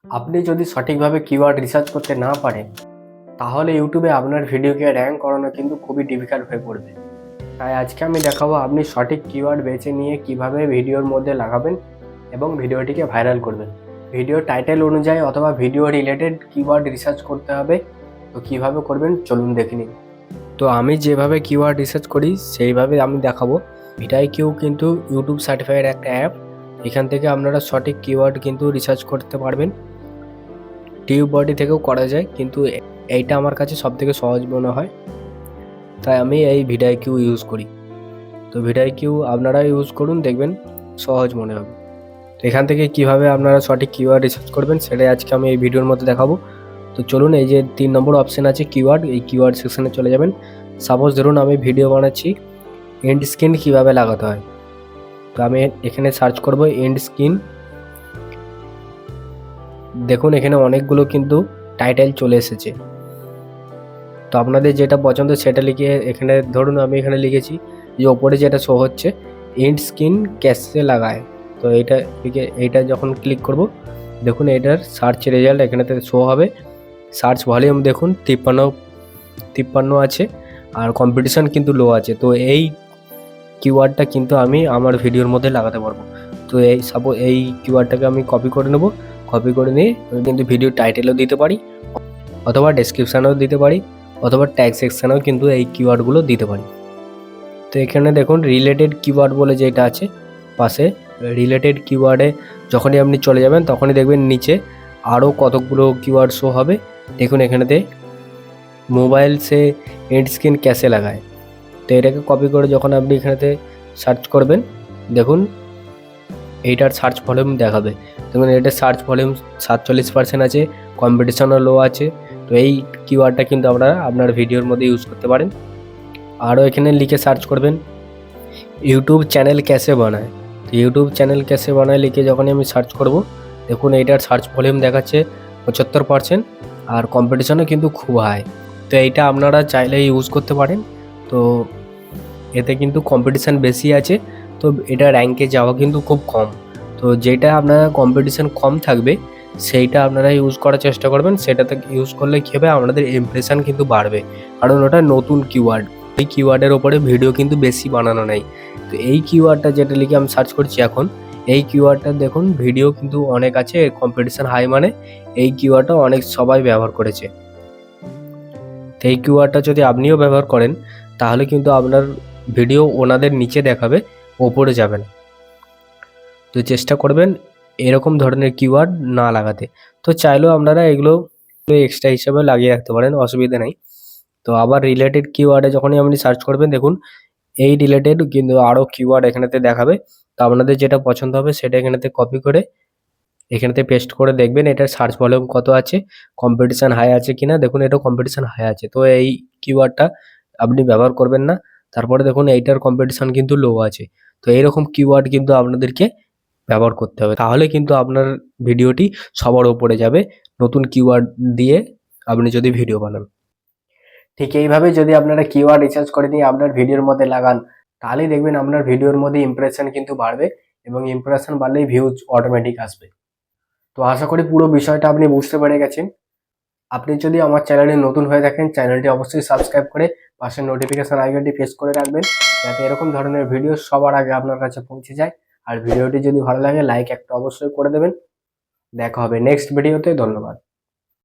আপনি যদি সঠিকভাবে কিওয়ার্ড রিসার্চ করতে না পারেন তাহলে ইউটিউবে আপনার ভিডিওকে র্যাঙ্ক করানো কিন্তু খুবই ডিফিকাল্ট হয়ে পড়বে। তাই আজকে আমি দেখাবো আপনি সঠিক কিওয়ার্ড বেছে নিয়ে কিভাবে ভিডিওর মধ্যে লাগাবেন এবং ভিডিওটিকে ভাইরাল করবেন। ভিডিও টাইটেল অনুযায়ী অথবা ভিডিও রিলেটেড কিওয়ার্ড রিসার্চ করতে হবে। তো কিভাবে করবেন চলুন দেখে নিন। তো আমি যেভাবে কিওয়ার্ড রিসার্চ করি সেইভাবে আমি দেখাবো। ভিডিআইকিউ কিন্তু ইউটিউব সার্টিফাইড একটা অ্যাপ। এখান থেকে আপনারা সঠিক কিওয়ার্ড কিন্তু রিসার্চ করতে পারবেন। টিউববডি থেকেও করা যায়, কিন্তু এইটা আমার কাছে সবথেকে সহজ মনে হয়, তাই আমি এই ভিডিআইকিউ ইউজ করি। তো ভিডিআইকিউ আপনারা ইউজ করুন, দেখবেন সহজ মনে হবে। তো এখান থেকে কিভাবে আপনারা সঠিক কিওয়ার্ড রিসার্চ করবেন সেটাই আজকে আমি এই ভিডিওর মধ্যে দেখাবো। তো চলুন, এই যে 3 নম্বর অপশান আছে কিওয়ার্ড, এই কিওয়ার্ড সেকশনে চলে যাবেন। সাপোজ ধরুন আমি ভিডিও বানাচ্ছি এন্ড স্ক্রিন কীভাবে লাগাতে হয়। তো আমি এখানে সার্চ করব এন্ড স্ক্রিন। দেখুন এখানে অনেকগুলো কিন্তু টাইটেল চলে এসেছে। তো আপনাদের যেটা পছন্দ সেটা লিখে এখানে ধরুন আমি এখানে লিখেছি যে ওপরে যেটা শো হচ্ছে এন্ড স্ক্রিন ক্যাসে লাগায়। তো এইটা লিখে এইটা যখন ক্লিক করব দেখুন এটার সার্চ রেজাল্ট এখানেতে শো হবে। সার্চ ভলিউম দেখুন 53 আছে, আর কম্পিটিশন কিন্তু লো আছে। তো এই কিওয়ার্ডটা কিন্তু আমি আমার ভিডিওর মধ্যে লাগাতে পারবো। তো এই কিওয়ার্ডটাকে আমি কপি করে নেব। কপি করে নিয়ে আমি কিন্তু ভিডিও টাইটেলও দিতে পারি, অথবা ডেসক্রিপশানেও দিতে পারি, অথবা ট্যাগ সেকশানেও কিন্তু এই কিওয়ার্ডগুলো দিতে পারি। তো এখানে দেখুন রিলেটেড কিওয়ার্ড বলে যেটা আছে পাশে, রিলেটেড কিওয়ার্ডে যখনই আপনি চলে যাবেন তখনই দেখবেন নিচে আরও কতগুলো কিওয়ার্ড শো হবে। দেখুন এখানেতে মোবাইল সে এন্ড স্ক্রিন ক্যাসে লাগায়। তো এটাকে কপি করে যখন আপনি এখানেতে সার্চ করবেন দেখুন এইটার সার্চ ভলিউম দেখাবে। দেখুন এটার সার্চ ভলিউম 47% আছে, কম্পিটিশনও লো আছে। তো এই কিওয়ার্ডটা কিন্তু আপনারা আপনার ভিডিওর মধ্যে ইউজ করতে পারেন। আরও এখানে লিখে সার্চ করবেন ইউটিউব চ্যানেল ক্যাসে বানায়। তো ইউটিউব চ্যানেল ক্যাসে বানায় লিখে যখনই আমি সার্চ করব দেখুন এইটার সার্চ ভলিউম দেখাচ্ছে 75%, আর কম্পিটিশনও কিন্তু খুব হাই। তো এইটা আপনারা চাইলে ইউজ করতে পারেন। তো এতে কিন্তু কম্পিটিশান বেশি আছে, তো এটা র্যাঙ্কে যাওয়া কিন্তু খুব কম। তো যেটা আপনারা কম্পিটিশান কম থাকবে সেইটা আপনারা ইউজ করার চেষ্টা করবেন। সেটাতে ইউজ করলে কী হবে, আপনাদের ইমপ্রেশান কিন্তু বাড়বে, কারণ ওটা নতুন কিওয়ার্ড। এই কিওয়ার্ডের ওপরে ভিডিও কিন্তু বেশি বানানো নেই। তো এই কিওয়ার্ডটা যেটা লিখে আমি সার্চ করছি এখন, এই কিওয়ার্ডটা দেখুন ভিডিও কিন্তু অনেক আছে, কম্পিটিশান হাই, মানে এই কিওয়ার্ডটা অনেক সবাই ব্যবহার করেছে। তো এই কিওয়ার্ডটা যদি আপনিও ব্যবহার করেন তাহলে কিন্তু আপনার ভিডিও ওনাদের নিচে দেখাবে, ওপরে যাবে না। তো চেষ্টা করবেন এরকম ধরনের কিওয়ার্ড না লাগাতে। তো চাইলেও আপনারা এগুলো এক্সট্রা হিসাবে লাগিয়ে রাখতে পারেন, অসুবিধা নেই। তো আবার রিলেটেড কিওয়ার্ডে যখনই আপনি সার্চ করবেন দেখুন এই রিলেটেড কিন্তু আরও কিওয়ার্ড এখানেতে দেখাবে। তো আপনাদের যেটা পছন্দ হবে সেটা এখানেতে কপি করে এখানেতে পেস্ট করে দেখবেন এটার সার্চ ভলিউম কত আছে, কম্পিটিশান হাই আছে কিনা। দেখুন এটা কম্পিটিশান হাই আছে, তো এই কিওয়ার্ডটা আপনি ব্যবহার করবেন না। তারপরে দেখুন এইটার কম্পিটিশান কিন্তু লো আছে। তো এইরকম কিওয়ার্ড কিন্তু আপনাদেরকে ব্যবহার করতে হবে, তাহলে কিন্তু আপনার ভিডিওটি সবার উপরে যাবে নতুন কিওয়ার্ড দিয়ে আপনি যদি ভিডিও বানান। ঠিক এইভাবে যদি আপনারা কিওয়ার্ড রিসার্চ করে নিয়ে আপনার ভিডিওর মধ্যে লাগান তাহলেই দেখবেন আপনার ভিডিওর মধ্যে ইমপ্রেশন কিন্তু বাড়বে, এবং ইমপ্রেশন বাড়লেই ভিউজ অটোমেটিক আসবে। তো আশা করি পুরো বিষয়টা আপনি বুঝতে পেরে গেছেন। আপনি যদি আমার চ্যানেলে নতুন হয়ে থাকেন চ্যানেলটি অবশ্যই সাবস্ক্রাইব করে পাশের নোটিফিকেশন আইকনটি প্রেস করে রাখবেন, যাতে এরকম ধরনের ভিডিও সবার আগে আপনার কাছে পৌঁছে যায়। আর ভিডিওটি যদি ভালো লাগে লাইক একটা অবশ্যই করে দেবেন। দেখা হবে নেক্সট ভিডিওতে। ধন্যবাদ।